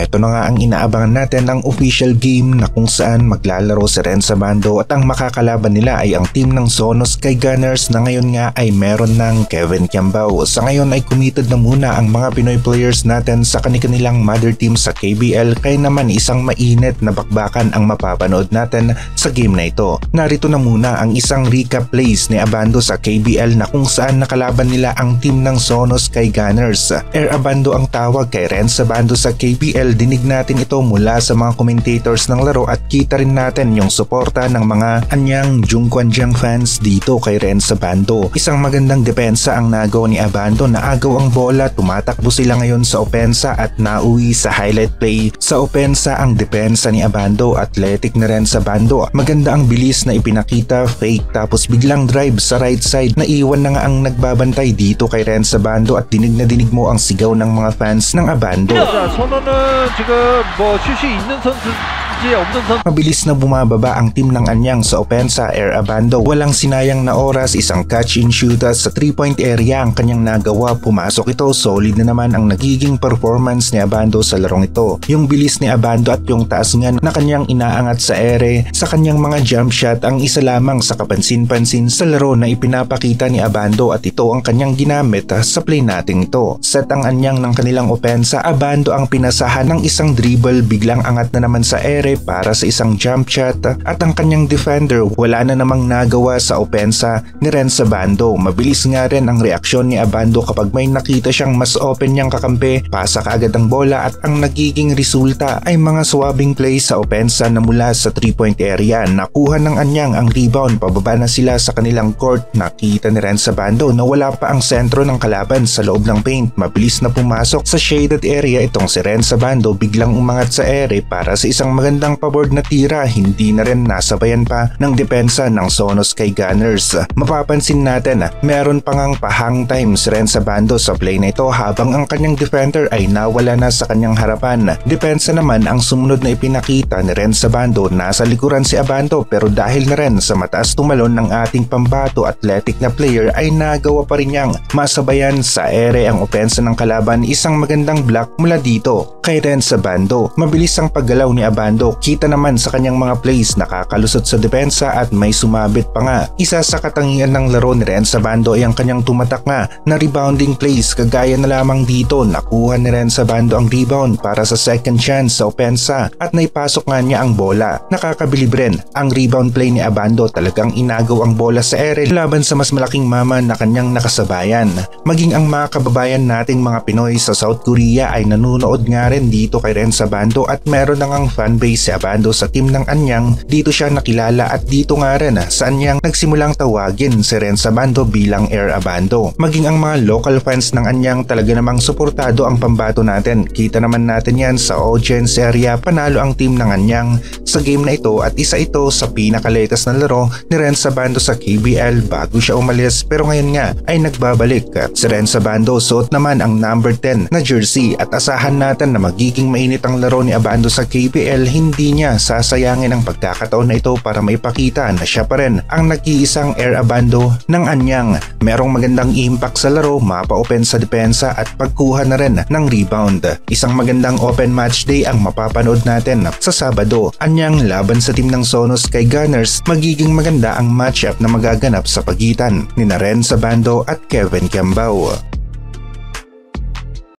eto na nga ang inaabangan natin ng official game na kung saan maglalaro si Renz Abando at ang makakalaban nila ay ang team ng Sonos Sky Gunners na ngayon nga ay meron ng Kevin Kiambao. Sa ngayon ay committed na muna ang mga Pinoy players natin sa kanilang mother team sa KBL, kaya naman isang mainit na bakbakan ang mapapanood natin sa game na ito. Narito na muna ang isang recap plays ni Abando sa KBL na kung saan nakalaban nila ang team ng Sonos Sky Gunners. Air Abando ang tawag kay Renz Abando sa KBL. Dinig natin ito mula sa mga commentators ng laro at kita rin natin yung suporta ng mga anyang Jungkwanjiang fans dito kay Renz Abando. Isang magandang depensa ang nagawa ni Abando na agaw ang bola, tumatakbo sila ngayon sa opensa at nauwi sa highlight play. Sa opensa ang depensa ni Abando, athletic na Renz Abando. Maganda ang bilis na ipinakita, fake tapos biglang drive sa right side. Naiwan na nga ang nagbabantay dito kay Renz Abando at dinig na dinig mo ang sigaw ng mga fans ng Abando. Mabilis na bumababa ang team ng anyang sa opensa. Air Abando walang sinayang na oras, isang catch and shoot at sa 3-point area ang kanyang nagawa, pumasok ito. Solid na naman ang nagiging performance ni Abando sa larong ito. Yung bilis ni Abando at yung taas nga na kanyang inaangat sa ere sa kanyang mga jump shot ang isa lamang sa kapansin-pansin sa laro na ipinapakita ni Abando at ito ang kanyang ginamit sa play natin ito. Set ang anyang ng kanilang opensa, Abando ang pinasahan ng isang dribble, biglang angat na naman sa ere para sa isang jump shot at ang kanyang defender wala na namang nagawa sa opensa ni Renz Abando. Mabilis nga rin ang reaksyon ni Abando kapag may nakita siyang mas open niyang kakampi, pasa kaagad ang bola at ang nagiging resulta ay mga swabing play sa opensa na mula sa 3-point area. Nakuha ng anyang ang rebound, pababa na sila sa kanilang court. Nakita ni Renz Abando na wala pa ang sentro ng kalaban sa loob ng paint. Mabilis na pumasok sa shaded area itong si Renz Abando, biglang umangat sa ere para sa isang magandang paboard na tira, hindi na rin nasabayan pa ng depensa ng Sonos Sky Gunners. Mapapansin natin meron pa ngang pahang time si Renz Abando sa play na ito habang ang kanyang defender ay nawala na sa kanyang harapan. Depensa naman ang sumunod na ipinakita ni Renz Abando. Nasa likuran si Abando pero dahil na rin sa mataas tumalon ng ating pambato athletic na player ay nagawa pa rin niyang masabayan sa ere ang opensa ng kalaban. Isang magandang block mula dito kay Renz Abando. Mabilis ang paggalaw ni Abando, kita naman sa kanyang mga plays, nakakalusot sa depensa at may sumabit pa nga. Isa sa katangian ng laro ni Renz Abando ay ang kanyang tumatak nga na rebounding plays, kagaya na lamang dito. Nakuha ni Renz Abando ang rebound para sa second chance sa opensa at naipasok nga niya ang bola. Nakakabilib rin ang rebound play ni Abando, talagang inagaw ang bola sa ere laban sa mas malaking mama na kanyang nakasabayan. Maging ang mga kababayan nating mga Pinoy sa South Korea ay nanunood nga rin dito kay Renz Abando at meron na ngang fanbase si Abando sa team ng anyang. Dito siya nakilala at dito nga rin sa anyang nagsimulang tawagin si Renz Abando bilang Air Abando. Maging ang mga local fans ng anyang talaga namang suportado ang pambato natin. Kita naman natin yan sa audience area, panalo ang team ng anyang sa game na ito at isa ito sa pinakaletas na laro ni Renz Abando sa KBL bago siya umalis, pero ngayon nga ay nagbabalik at si Renz Abando suot naman ang number 10 na jersey at asahan natin na magiging mainit ang laro ni Abando sa KBL. Hindi niya sasayangin ang pagkakataon na ito para maipakita na siya pa rin ang nag-iisang Air Abando ng anyang. Merong magandang impact sa laro, mapa-open sa depensa at pagkuha na rin ng rebound. Isang magandang open match day ang mapapanood natin sa Sabado. Anyang laban sa team ng Sonos Sky Gunners, magiging maganda ang matchup na magaganap sa pagitan ni Renz Abando at Kevin Kiambao.